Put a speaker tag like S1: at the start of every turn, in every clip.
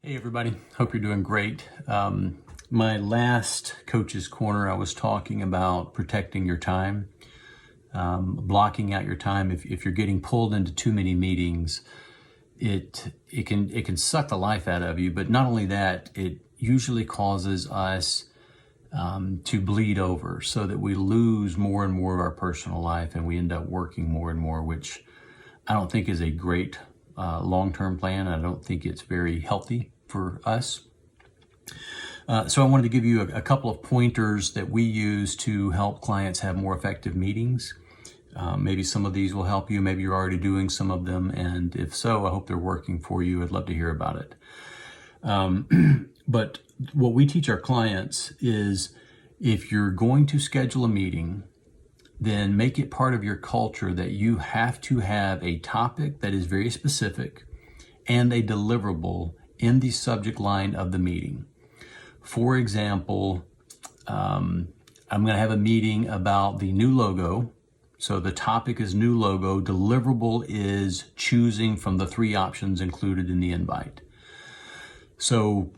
S1: Hey everybody, hope you're doing great. My last Coach's Corner, I was talking about protecting your time, blocking out your time. If you're getting pulled into too many meetings, it can suck the life out of you. But not only that, it usually causes us to bleed over so that we lose more and more of our personal life and we end up working more and more, which I don't think is a great long-term plan. I don't think it's very healthy for us. So I wanted to give you a couple of pointers that we use to help clients have more effective meetings. Maybe some of these will help you. Maybe you're already doing some of them. And if so, I hope they're working for you. I'd love to hear about it. But what we teach our clients is if you're going to schedule a meeting, then make it part of your culture that you have to have a topic that is very specific and a deliverable in the subject line of the meeting. For example, I'm going to have a meeting about the new logo. So the topic is new logo. Deliverable is choosing from the 3 options included in the invite. So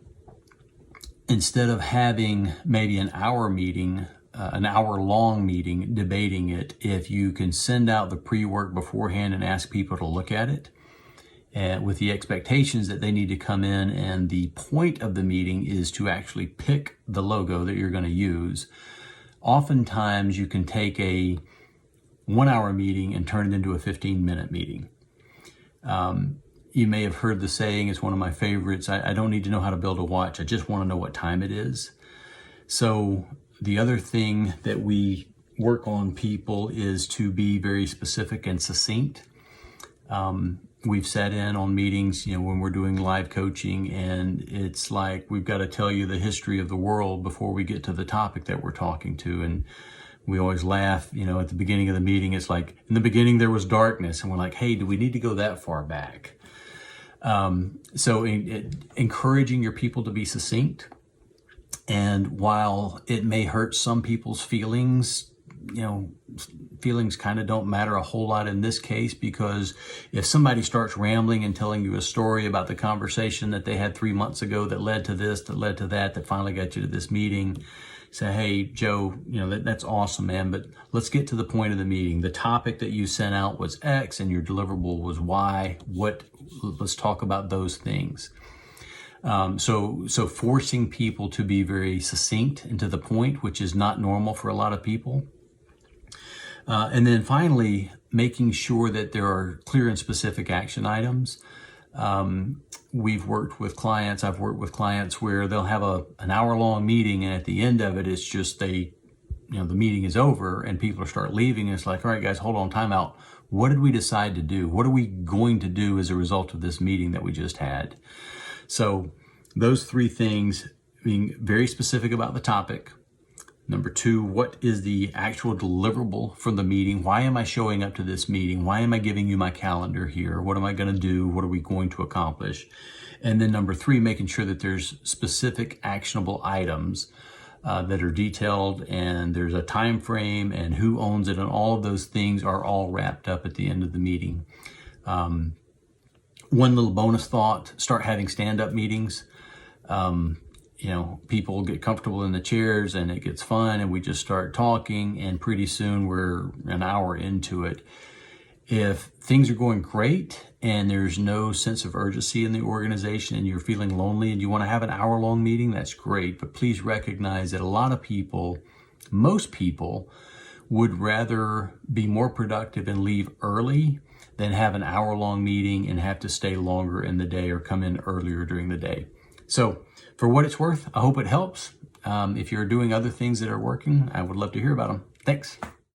S1: instead of having maybe an hour meeting, an hour-long meeting debating it, if you can send out the pre-work beforehand and ask people to look at it, with the expectations that they need to come in, and the point of the meeting is to actually pick the logo that you're going to use. Oftentimes you can take a 1-hour meeting and turn it into a 15-minute meeting. You may have heard the saying, it's one of my favorites, I don't need to know how to build a watch, I just want to know what time it is. So the other thing that we work on people is to be very specific and succinct. We've sat in on meetings, when we're doing live coaching, and it's like we've got to tell you the history of the world before we get to the topic that we're talking to. And we always laugh, at the beginning of the meeting, it's like, in the beginning there was darkness, and we're like, hey, do we need to go that far back? So encouraging your people to be succinct. And while it may hurt some people's feelings, feelings kind of don't matter a whole lot in this case, because if somebody starts rambling and telling you a story about the conversation that they had 3 months ago that led to this, that led to that finally got you to this meeting, say, hey, Joe, that's awesome, man, but let's get to the point of the meeting. The topic that you sent out was X and your deliverable was Y. Let's talk about those things. So forcing people to be very succinct and to the point, which is not normal for a lot of people. And then finally, making sure that there are clear and specific action items. I've worked with clients where they'll have an hour-long meeting, and at the end of it, it's just the meeting is over and people start leaving. And it's like, all right, guys, hold on, time out. What did we decide to do? What are we going to do as a result of this meeting that we just had? So those 3 things, being very specific about the topic. Number 2, what is the actual deliverable from the meeting? Why am I showing up to this meeting? Why am I giving you my calendar here? What am I going to do? What are we going to accomplish? And then number 3, making sure that there's specific actionable items that are detailed, and there's a time frame and who owns it, and all of those things are all wrapped up at the end of the meeting. One little bonus thought, start having stand-up meetings. People get comfortable in the chairs and it gets fun, and we just start talking, and pretty soon we're an hour into it. If things are going great and there's no sense of urgency in the organization and you're feeling lonely and you want to have an hour-long meeting, that's great. But please recognize that a lot of people, most people, would rather be more productive and leave early than have an hour-long meeting and have to stay longer in the day or come in earlier during the day. So for what it's worth, I hope it helps. If you're doing other things that are working, I would love to hear about them. Thanks.